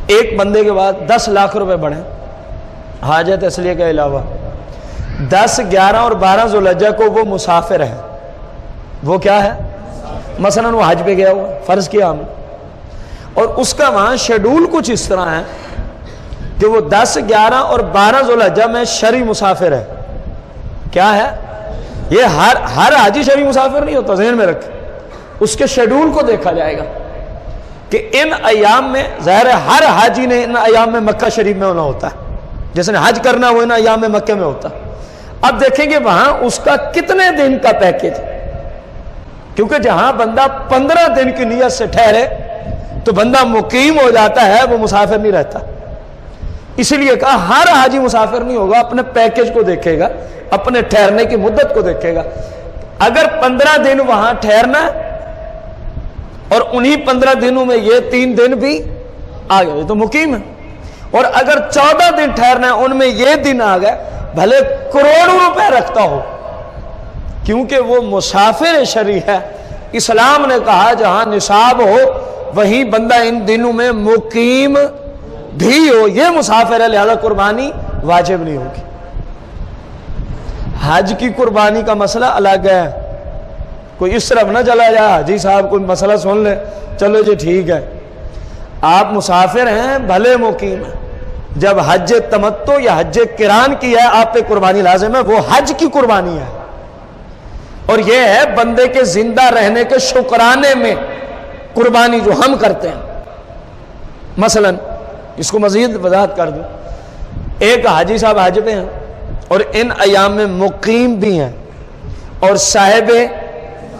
ایک بندے کے بعد 10 لاکھ روپے بڑھیں حاجت اصلیہ کے علاوہ، 10، 11 اور 12 ذوالحجہ کو وہ مسافر ہے، وہ کیا ہے؟ مثلا وہ حج پہ گیا ہوا، فرض کیا ہم نے، اور اس کا وہاں شیڈول کچھ اس طرح ہے کہ وہ 10، 11 اور 12 ذوالحجہ میں شرعی مسافر ہے۔ کیا ہے یہ؟ ہر حاجی شرعی مسافر نہیں ہوتا، ذہن میں رکھیں، اس کے شیڈول کو دیکھا جائے گا کہ ان ایام میں، ظاہر ہے ہر حاجی نے ان ایام میں مکہ شریف میں ہونا ہوتا ہے، جس نے حج کرنا وہ ان ایام میں مکہ میں ہوتا ہے۔ اب دیکھیں گے وہاں اس کا کتنے دن کا پیکج، کیونکہ جہاں بندہ 15 دن کی نیت سے ٹھہرے تو بندہ مقیم ہو جاتا ہے، وہ مسافر نہیں رہتا۔ اسی لیے کہا ہر حاجی مسافر نہیں ہوگا، اپنے پیکج کو دیکھے گا، اپنے ٹھہرنے کی مدت کو دیکھے گا۔ اگر 15 دن وہاں ٹھہرنا اور انہی 15 دنوں میں یہ 3 دن بھی آ گئے تو مقیم ہے، اور اگر 14 دن ٹھہرنا ہے ان میں یہ دن آ گئے، بھلے کروڑوں روپے رکھتا ہو، کیونکہ وہ مسافر شرعی ہے۔ اسلام نے کہا جہاں نصاب ہو وہیں بندہ ان دنوں میں مقیم بھی ہو، یہ مسافر ہے، لہذا قربانی واجب نہیں ہوگی۔ حج کی قربانی کا مسئلہ الگ ہے، کوئی اس طرف نہ چلا جائے حاجی صاحب کوئی مسئلہ سن لے چلو جی ٹھیک ہے، آپ مسافر ہیں بھلے مقیم ہیں، جب حج تمتع یا حج قران کی ہے آپ پہ قربانی لازم ہے، وہ حج کی قربانی ہے، اور یہ ہے بندے کے زندہ رہنے کے شکرانے میں قربانی جو ہم کرتے ہیں۔ مثلا اس کو مزید وضاحت کر دوں، ایک حاجی صاحب حج پہ ہیں اور ان ایام میں مقیم بھی ہیں اور صاحب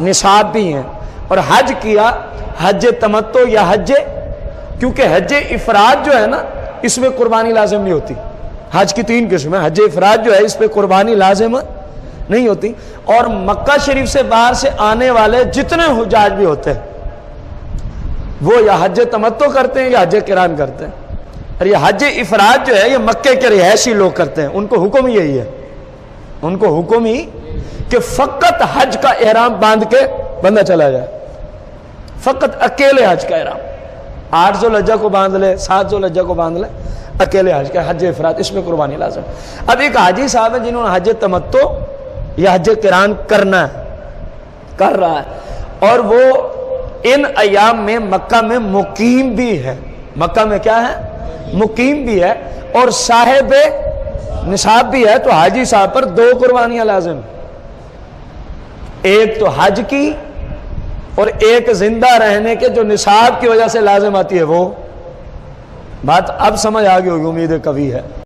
نصاب بھی ہیں، اور حج کیا، حج تمتع یا حج، کیونکہ حج افراد جو ہے نا اس میں قربانی لازم نہیں ہوتی۔ حج کی 3 قسمیں، حج افراد جو ہے اس پہ قربانی لازم نہیں ہوتی، اور مکہ شریف سے باہر سے آنے والے جتنے حجاج بھی ہوتے ہیں وہ یا حج تمتع کرتے ہیں یا حج قران کرتے ہیں، اور یہ حج افراد جو ہے یہ مکے کے رہائشی لوگ کرتے ہیں، ان کو حکم یہی ہے، ان کو حکم ہی کہ فقط حج کا احرام باندھ کے بندہ چلا جائے، فقط اکیلے حج کا احرام، 8 ذوالحجہ کو باندھ لے، 7 ذوالحجہ کو باندھ لے، اکیلے حج کا حج افراد، اس میں قربانی لازم۔ اب ایک حاجی صاحب ہے جنہوں نے حج تمتع یا حج قران کرنا ہے، کر رہا ہے، اور وہ ان ایام میں مکہ میں مقیم بھی ہے، مکہ میں کیا ہے؟ مقیم بھی ہے، اور صاحب نصاب بھی ہے، تو حاجی صاحب پر 2 قربانیاں لازم، ایک تو حج کی اور ایک زندہ رہنے کے جو نصاب کی وجہ سے لازم آتی ہے وہ۔ بات اب سمجھ آ گئی ہوگی، امید ہے کبھی ہے۔